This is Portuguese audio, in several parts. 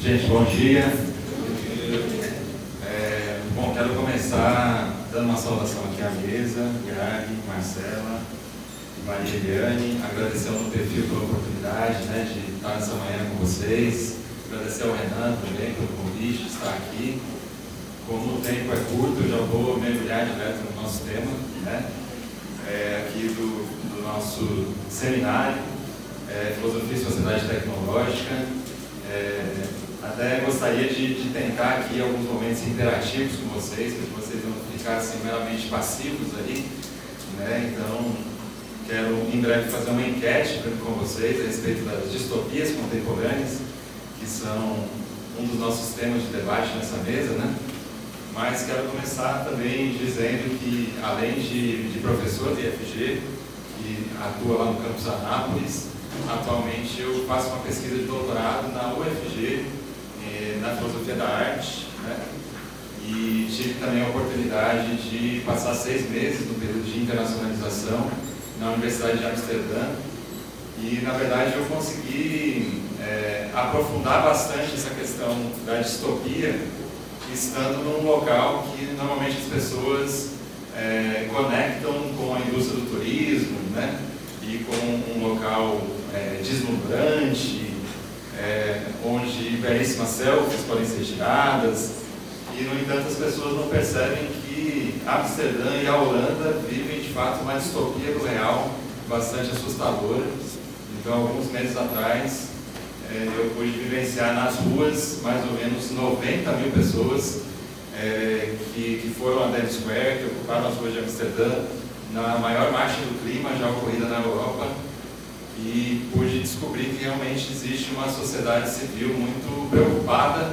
Gente, bom dia. Bom, quero começar dando uma saudação aqui à mesa, Gary, Marcela, Maria Eliane, agradecer ao Perfil pela oportunidade, de estar essa manhã com vocês, agradecer ao Renan também pelo convite de estar aqui. Como o tempo é curto, eu já vou mergulhar direto no nosso tema, aqui do nosso seminário, Filosofia e Sociedade Tecnológica. Até gostaria de tentar aqui alguns momentos interativos com vocês, para que vocês não ficassem meramente passivos ali, Então, quero em breve fazer uma enquete com vocês a respeito das distopias contemporâneas, que são um dos nossos temas de debate nessa mesa, Mas quero começar também dizendo que, além de professor de IFG, que atua lá no campus Anápolis, atualmente eu faço uma pesquisa de doutorado na UFG, na filosofia da arte, E tive também a oportunidade de passar 6 meses no período de internacionalização na Universidade de Amsterdã. E, na verdade, eu consegui aprofundar bastante essa questão da distopia, estando num local que normalmente as pessoas conectam com a indústria do turismo, e com um local deslumbrante, onde belíssimas selfies podem ser tiradas, e, no entanto, as pessoas não percebem que Amsterdã e a Holanda vivem, de fato, uma distopia do real bastante assustadora. Então, alguns meses atrás, eu pude vivenciar nas ruas mais ou menos 90 mil pessoas que foram a Times Square, que ocuparam as ruas de Amsterdã, na maior marcha do clima já ocorrida na Europa, e pude descobrir que realmente existe uma sociedade civil muito preocupada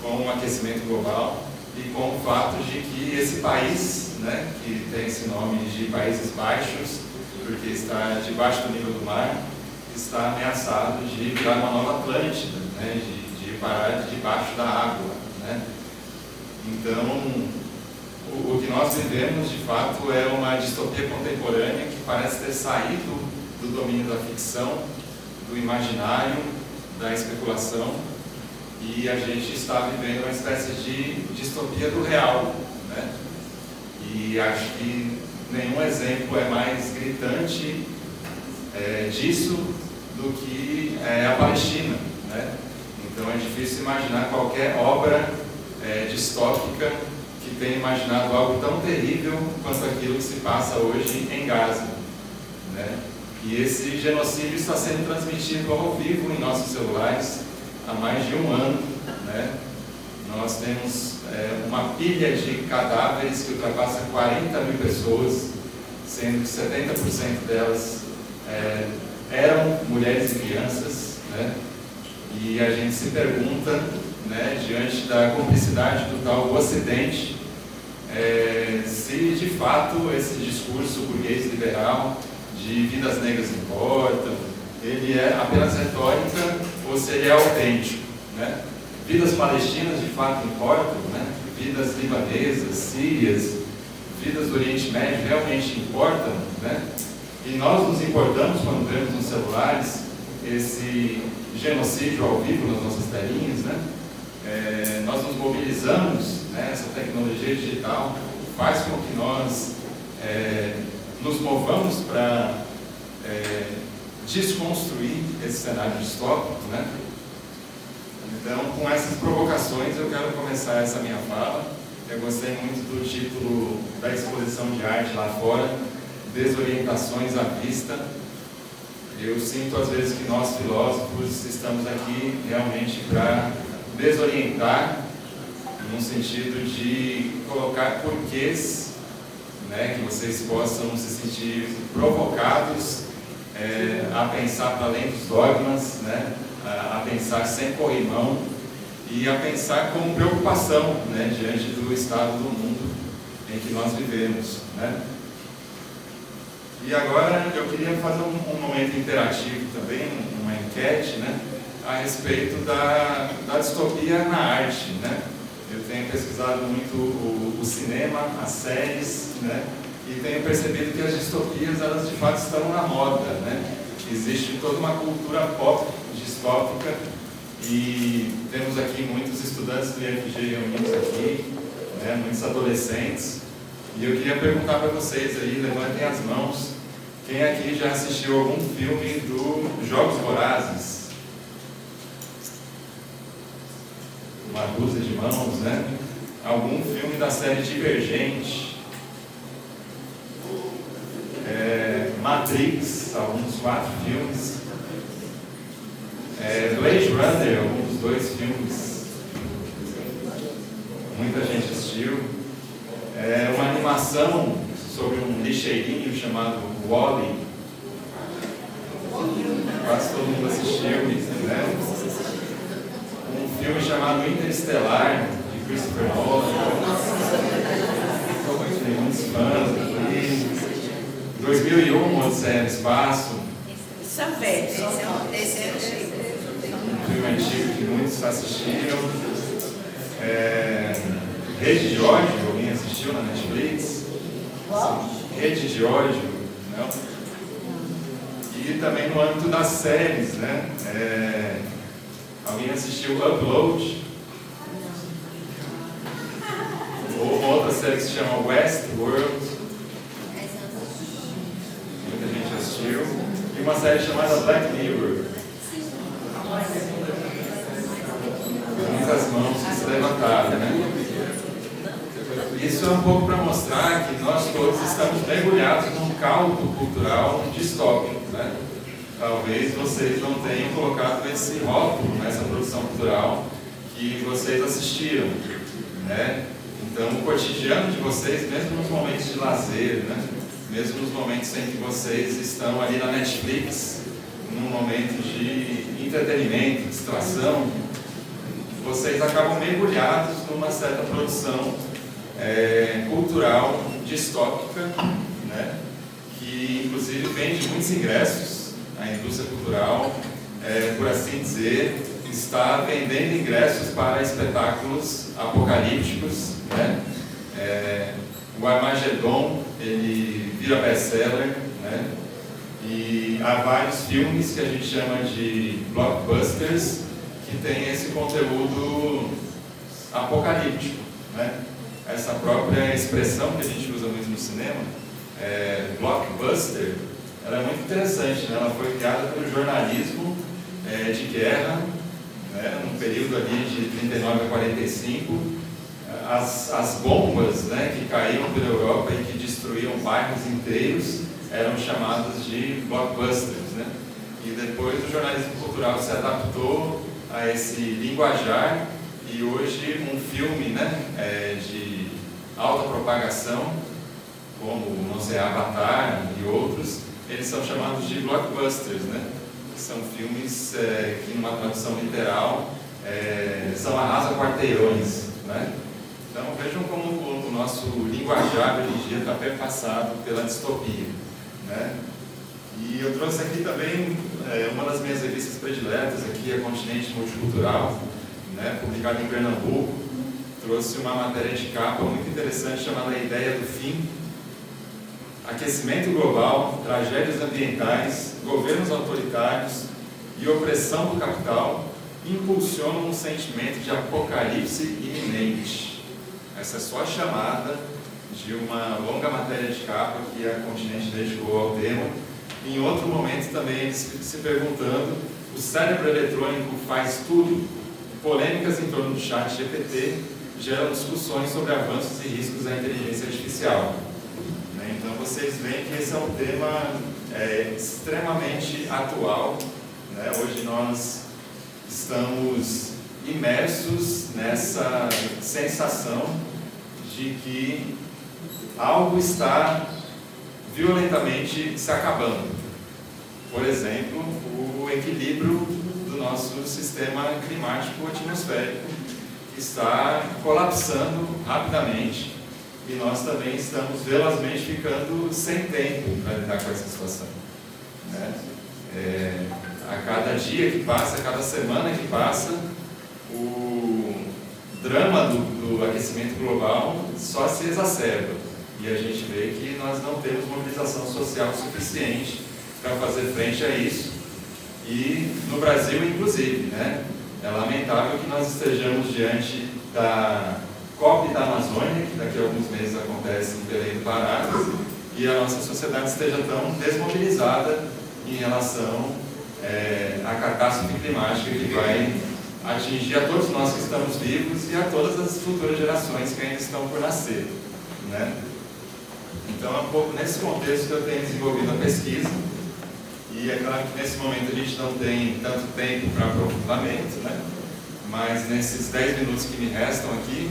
com o aquecimento global e com o fato de que esse país, que tem esse nome de Países Baixos, porque está debaixo do nível do mar, está ameaçado de virar uma nova Atlântida, de parar debaixo da água, Então, o que nós vivemos, de fato, é uma distopia contemporânea que parece ter saído do domínio da ficção, do imaginário, da especulação, e a gente está vivendo uma espécie de distopia do real, E acho que nenhum exemplo é mais gritante disso do que a Palestina, Então é difícil imaginar qualquer obra distópica que tenha imaginado algo tão terrível quanto aquilo que se passa hoje em Gaza, E esse genocídio está sendo transmitido ao vivo em nossos celulares há mais de um ano, Nós temos uma pilha de cadáveres que ultrapassa 40 mil pessoas, sendo que 70% delas eram mulheres e crianças, E a gente se pergunta, diante da cumplicidade do tal Ocidente, se de fato esse discurso burguês liberal de vidas negras importam, ele é apenas retórica ou se ele é autêntico, Vidas palestinas de fato importam, Vidas libanesas, sírias, vidas do Oriente Médio realmente importam, E nós nos importamos quando vemos nos celulares esse genocídio ao vivo nas nossas telinhas, Nós nos mobilizamos, essa tecnologia digital faz com que nós nos movamos para desconstruir esse cenário distópico, Então, com essas provocações, eu quero começar essa minha fala. Eu gostei muito do título da exposição de arte lá fora, Desorientações à Vista. Eu sinto, às vezes, que nós, filósofos, estamos aqui realmente para desorientar, no sentido de colocar porquês, que vocês possam se sentir provocados a pensar para além dos dogmas, a pensar sem corrimão e a pensar com preocupação, diante do estado do mundo em que nós vivemos, E agora eu queria fazer um momento interativo também, uma enquete, a respeito da distopia na arte, Eu tenho pesquisado muito o cinema, as séries, e tenho percebido que as distopias, elas de fato estão na moda, Existe toda uma cultura pop distópica E temos aqui muitos estudantes do IFG reunidos aqui, né, muitos adolescentes. E eu queria perguntar para vocês aí, levantem as mãos, quem aqui já assistiu algum filme do Jogos Vorazes? Uma dúzia de mãos, né? Algum filme da série Divergente? Matrix, alguns 4 filmes. Blade Runner, alguns 2 filmes. Muita gente assistiu. Uma animação sobre um lixeirinho chamado Wall-E. Quase todo mundo assistiu, né? Um filme chamado Interestelar, de Christopher Nolan. Tem muitos fãs aqui. 2001, Odisseia no Espaço. São velhos, Um filme antigo que muitos assistiram. Rede de Ódio, alguém assistiu na Netflix? Qual? Rede de Ódio, não? E também no âmbito das séries, né? Alguém assistiu Upload? Ou outra série que se chama Westworld? Muita gente assistiu. E uma série chamada Black Mirror. Muitas mãos que se levantaram, né? Isso é um pouco para mostrar que nós todos estamos mergulhados num caldo cultural distópico, né? Talvez vocês não tenham colocado esse rótulo nessa produção cultural que vocês assistiram, né? Então, o cotidiano de vocês, mesmo nos momentos de lazer, né? Mesmo nos momentos em que vocês estão ali na Netflix, num momento de entretenimento, distração, vocês acabam mergulhados numa certa produção cultural distópica, né? Que inclusive vende muitos ingressos. A indústria cultural, por assim dizer, está vendendo ingressos para espetáculos apocalípticos, né? O Armagedon, ele vira best-seller, né? E há vários filmes que a gente chama de blockbusters que tem esse conteúdo apocalíptico, né? Essa própria expressão que a gente usa muito no cinema, blockbuster, ela é muito interessante, né? Ela foi criada pelo jornalismo de guerra, né? Num período ali de 39 a 45. As bombas, né, que caíam pela Europa e que destruíam bairros inteiros eram chamadas de blockbusters, né? E depois o jornalismo cultural se adaptou a esse linguajar e hoje um filme, né, de alta propagação, como, não sei, Avatar e outros, eles são chamados de blockbusters, né? São filmes que, numa tradução literal, são arrasa-quarteirões, né? Então vejam como o nosso linguajar hoje em dia está perpassado pela distopia, né? E eu trouxe aqui também uma das minhas revistas prediletas, aqui a Continente Multicultural, né, publicada em Pernambuco. Trouxe uma matéria de capa muito interessante chamada A Ideia do Fim. Aquecimento global, tragédias ambientais, governos autoritários e opressão do capital impulsionam um sentimento de apocalipse iminente. Essa é só a chamada de uma longa matéria de capa que a Continente dedicou ao tema. Em outro momento também eles se perguntando: o cérebro eletrônico faz tudo? Polêmicas em torno do chat GPT geram discussões sobre avanços e riscos da inteligência artificial. Então vocês veem que esse é um tema extremamente atual, né? Hoje nós estamos imersos nessa sensação de que algo está violentamente se acabando. Por exemplo, o equilíbrio do nosso sistema climático atmosférico está colapsando rapidamente e nós também estamos velozmente ficando sem tempo para lidar com essa situação, né? A cada dia que passa, a cada semana que passa, o drama do aquecimento global só se exacerba e a gente vê que nós não temos mobilização social suficiente para fazer frente a isso. E no Brasil, inclusive, né? É lamentável que nós estejamos diante da COP da Amazônia, que daqui a alguns meses acontece em Belém do Pará, e a nossa sociedade esteja tão desmobilizada em relação à catástrofe climática que vai atingir a todos nós que estamos vivos e a todas as futuras gerações que ainda estão por nascer, né? Então é um pouco nesse contexto que eu tenho desenvolvido a pesquisa, e é claro que nesse momento a gente não tem tanto tempo para aprofundamento, né? Mas nesses 10 minutos que me restam aqui,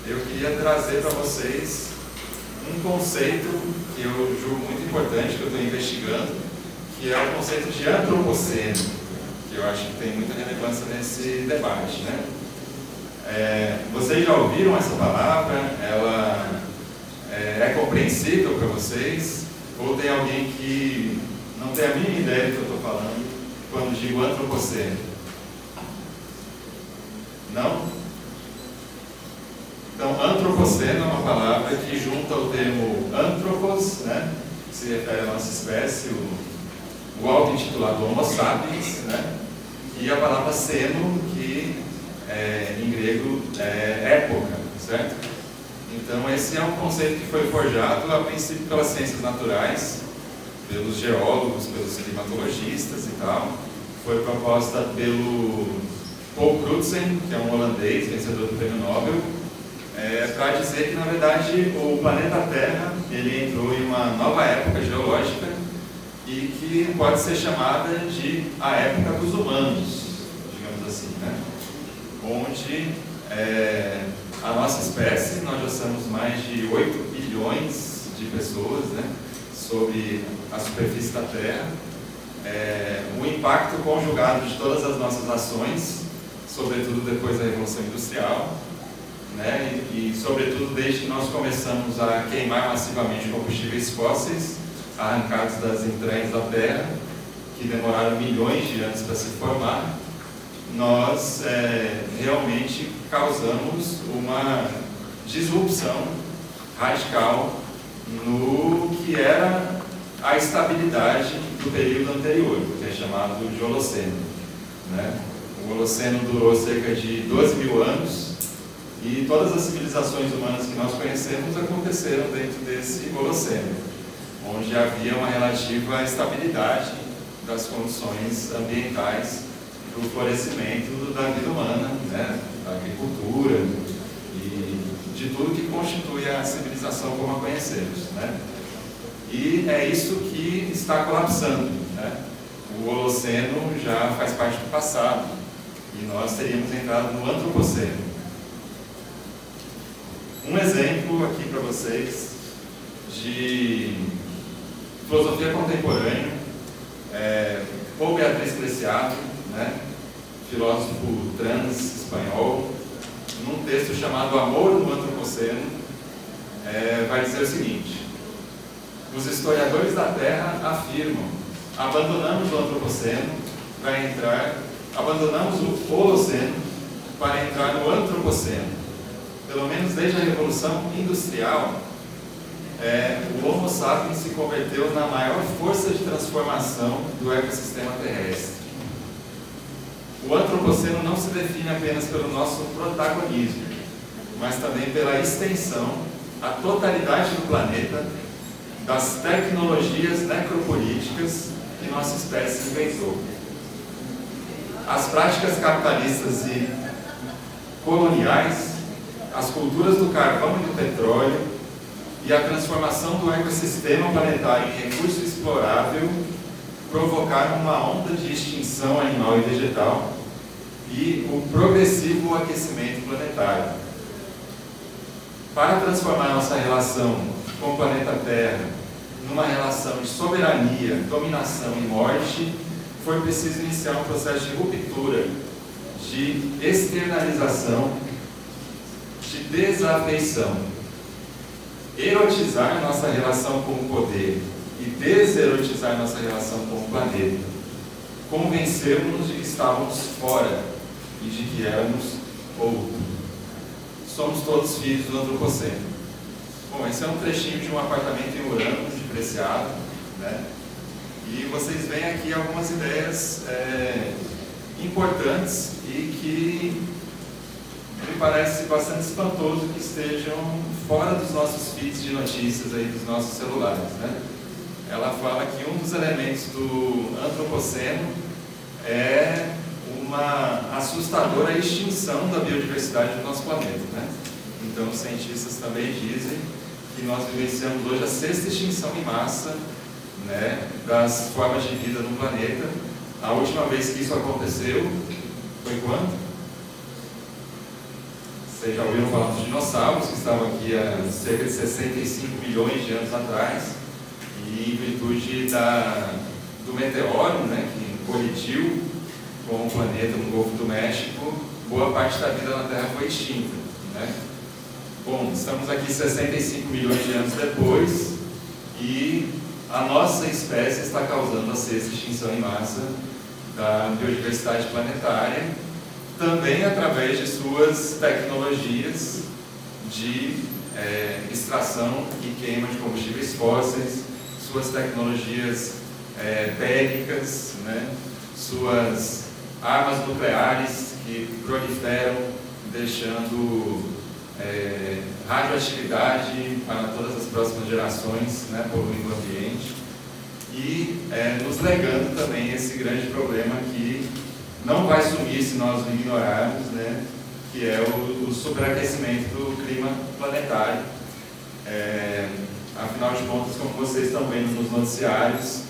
eu queria trazer para vocês um conceito que eu julgo muito importante, que eu estou investigando, que é o conceito de antropoceno, que eu acho que tem muita relevância nesse debate, né? Vocês já ouviram essa palavra? Ela é compreensível para vocês? Ou tem alguém que não tem a mínima ideia do que eu estou falando quando digo antropoceno? Não? Então, antropoceno é uma palavra que junta o termo anthropos, né, que se refere à nossa espécie, o auto-intitulado Homo sapiens, né, e a palavra seno, que em grego é época, certo? Então, esse é um conceito que foi forjado a princípio pelas ciências naturais, pelos geólogos, pelos climatologistas e tal. Foi proposta pelo Paul Crutzen, que é um holandês, vencedor do Prêmio Nobel, para dizer que, na verdade, o planeta Terra ele entrou em uma nova época geológica e que pode ser chamada de a época dos humanos, digamos assim, né? Onde a nossa espécie, nós já somos mais de 8 bilhões de pessoas, né, sobre a superfície da Terra. O impacto conjugado de todas as nossas ações, sobretudo depois da Revolução Industrial, né, e sobretudo desde que nós começamos a queimar massivamente combustíveis fósseis arrancados das entranhas da Terra, que demoraram milhões de anos para se formar, nós realmente causamos uma disrupção radical no que era a estabilidade do período anterior, que é chamado de Holoceno, né? O Holoceno durou cerca de 12 mil anos e todas as civilizações humanas que nós conhecemos aconteceram dentro desse Holoceno, onde havia uma relativa estabilidade das condições ambientais para o florescimento da vida humana, né? Da agricultura e de tudo que constitui a civilização como a conhecemos, né? E é isso que está colapsando, né? O Holoceno já faz parte do passado e nós teríamos entrado no Antropoceno. Um exemplo aqui para vocês de filosofia contemporânea, Paul Beatriz Preciado, né, filósofo trans espanhol, num texto chamado Amor no Antropoceno, vai dizer o seguinte: os historiadores da Terra afirmam, abandonamos o Antropoceno abandonamos o Holoceno para entrar no Antropoceno. Pelo menos desde a Revolução Industrial, o Homo sapiens se converteu na maior força de transformação do ecossistema terrestre. O Antropoceno não se define apenas pelo nosso protagonismo, mas também pela extensão à totalidade do planeta das tecnologias necropolíticas que nossa espécie inventou. As práticas capitalistas e coloniais, as culturas do carvão e do petróleo e a transformação do ecossistema planetário em recurso explorável provocaram uma onda de extinção animal e vegetal e o progressivo aquecimento planetário. Para transformar nossa relação com o planeta Terra numa relação de soberania, dominação e morte, foi preciso iniciar um processo de ruptura, de externalização, de desafeição. Erotizar nossa relação com o poder e deserotizar nossa relação com o planeta. Convencemos-nos de que estávamos fora e de que éramos outro. Somos todos filhos do Antropoceno. Bom, esse é um trechinho de um apartamento em Urano, de Preciado, né? E vocês veem aqui algumas ideias importantes e que me parece bastante espantoso que estejam fora dos nossos feeds de notícias aí, dos nossos celulares, né? Ela fala que um dos elementos do antropoceno é uma assustadora extinção da biodiversidade do nosso planeta, né? Então, os cientistas também dizem que nós vivenciamos hoje a 6ª extinção em massa, né, das formas de vida no planeta. A última vez que isso aconteceu foi quando? Vocês já ouviram falar dos dinossauros, que estavam aqui há cerca de 65 milhões de anos atrás, e em virtude do meteoro, né, que colidiu com o planeta no Golfo do México, boa parte da vida na Terra foi extinta, né? Bom, estamos aqui 65 milhões de anos depois e a nossa espécie está causando a 6ª extinção em massa da biodiversidade planetária, também através de suas tecnologias de extração e queima de combustíveis fósseis, suas tecnologias bélicas, né? Suas armas nucleares que proliferam, deixando radioatividade para todas as próximas gerações, né, poluindo o ambiente e nos legando também esse grande problema que não vai sumir se nós o ignorarmos, né, que é o superaquecimento do clima planetário. Afinal de contas, como vocês estão vendo nos noticiários,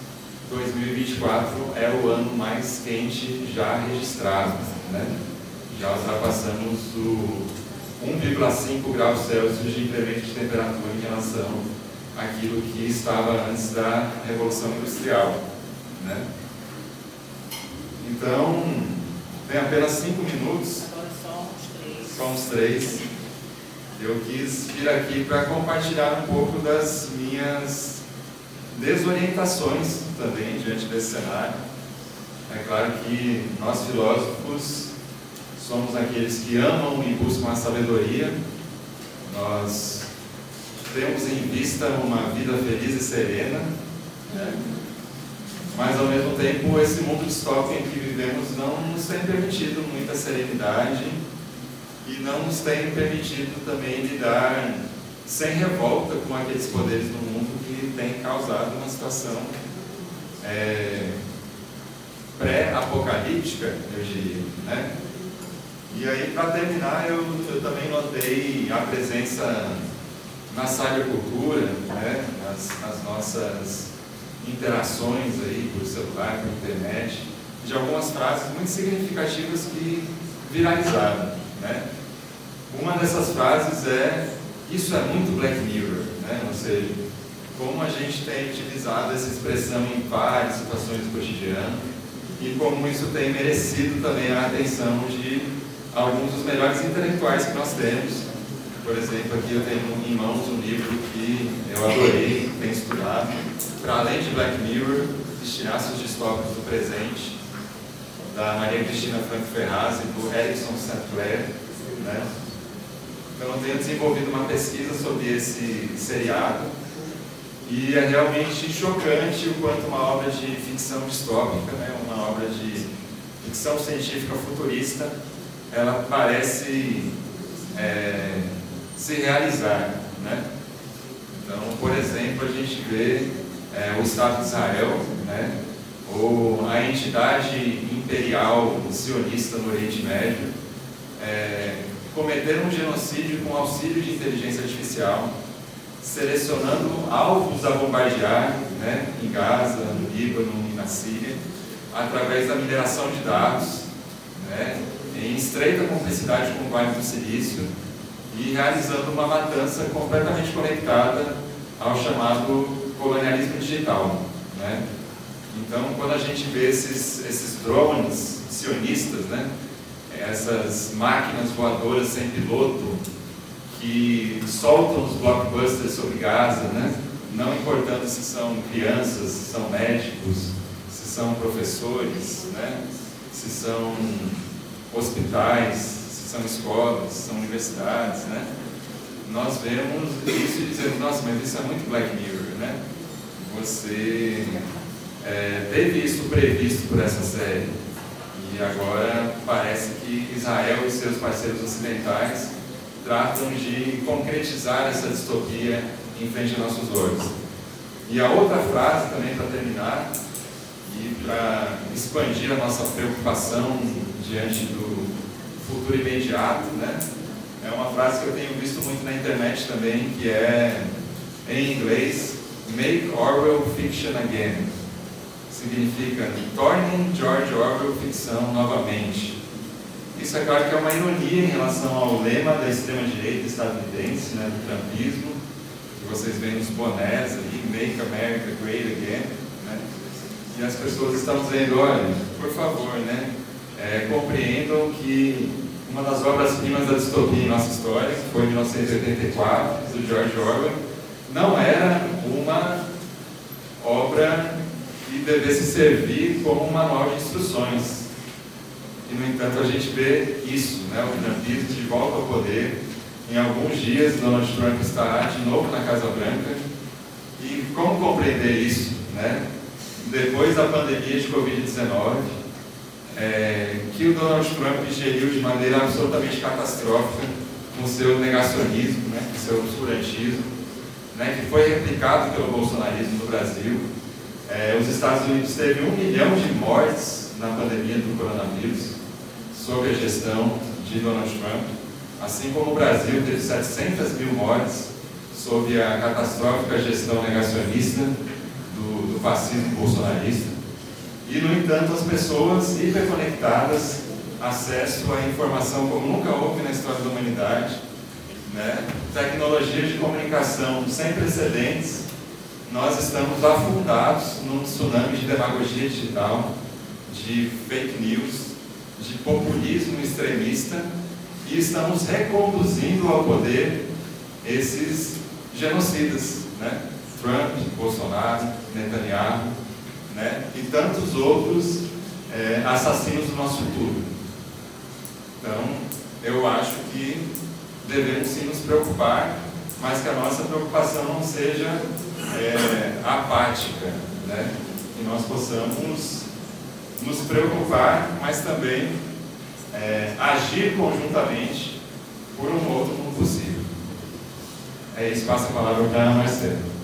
2024 é o ano mais quente já registrado, né? Já ultrapassamos o 1,5 graus Celsius de incremento de temperatura em relação àquilo que estava antes da Revolução Industrial, né? Então, tem apenas 5 minutos. Agora só uns 3. Eu quis vir aqui para compartilhar um pouco das minhas desorientações também diante desse cenário. É claro que nós filósofos somos aqueles que amam e buscam a sabedoria. Nós temos em vista uma vida feliz e serena, né? Mas ao mesmo tempo esse mundo distópico em que vivemos não nos tem permitido muita serenidade e não nos tem permitido também lidar sem revolta com aqueles poderes do mundo que têm causado uma situação pré-apocalíptica, eu diria, né? E aí, para terminar, eu também notei a presença na cybercultura, né, nas nossas interações aí por celular, por internet, de algumas frases muito significativas que viralizaram, né? Uma dessas frases é: isso é muito Black Mirror, né? Ou seja, como a gente tem utilizado essa expressão em várias situações do cotidiano e como isso tem merecido também a atenção de alguns dos melhores intelectuais que nós temos. Por exemplo, aqui eu tenho em mãos um livro que eu adorei, tenho estudado, para além de Black Mirror, Estilhaços Distópicos do Presente, da Maria Cristina Franco Ferraz e do Erickson St. Clair, né? Então eu tenho desenvolvido uma pesquisa sobre esse seriado e é realmente chocante o quanto uma obra de ficção distópica, né, uma obra de ficção científica futurista, ela parece se realizar, né? Então, por exemplo, a gente vê o Estado de Israel, né, ou a entidade imperial sionista no Oriente Médio, cometer um genocídio com auxílio de inteligência artificial, selecionando alvos a bombardear, né, em Gaza, no Líbano e na Síria, através da mineração de dados, né, em estreita cumplicidade com o Vale do Silício e realizando uma matança completamente conectada ao chamado colonialismo digital, né? Então, quando a gente vê esses drones sionistas, né, essas máquinas voadoras sem piloto que soltam os blockbusters sobre Gaza, né, não importando se são crianças, se são médicos, se são professores, né, se são hospitais, se são escolas, se são universidades, né? Nós vemos isso e dizemos: nossa, mas isso é muito Black Mirror, né? Você teve isso previsto por essa série. E E agora parece que Israel e seus parceiros ocidentais tratam de concretizar essa distopia em frente a nossos olhos. E a outra frase também para terminar, e para expandir a nossa preocupação diante do futuro imediato, né? É uma frase que eu tenho visto muito na internet também, que é, em inglês, Make Orwell Fiction Again. Significa, tornem George Orwell ficção novamente. Isso é claro que é uma ironia em relação ao lema da extrema-direita estadunidense, né, do trumpismo, que vocês veem nos bonés ali, Make America Great Again, né? E as pessoas estão dizendo, olha, por favor, né, compreendam que uma das obras-primas da distopia em nossa história, que foi em 1984, do George Orwell, não era uma obra que devesse servir como um manual de instruções. E, no entanto, a gente vê isso, né, o trumpismo de volta ao poder. Em alguns dias, Donald Trump estará de novo na Casa Branca. E como compreender isso, né? Depois da pandemia de Covid-19, que o Donald Trump geriu de maneira absolutamente catastrófica com seu negacionismo, né, com seu obscurantismo, né, que foi replicado pelo bolsonarismo no Brasil. Os Estados Unidos teve 1 milhão de mortes na pandemia do coronavírus, sob a gestão de Donald Trump, assim como o Brasil teve 700 mil mortes sob a catastrófica gestão negacionista do fascismo bolsonarista. E, no entanto, as pessoas hiperconectadas, acesso à informação como nunca houve na história da humanidade, né? Tecnologias de comunicação sem precedentes. Nós estamos afundados num tsunami de demagogia digital, de fake news, de populismo extremista, e estamos reconduzindo ao poder esses genocidas, né? Trump, Bolsonaro, Netanyahu, né? E tantos outros assassinos do nosso futuro. Então, eu acho que devemos sim nos preocupar, mas que a nossa preocupação não seja apática, né? Que nós possamos nos preocupar, mas também agir conjuntamente por um outro mundo possível. É isso, passa a palavra para a Marcela.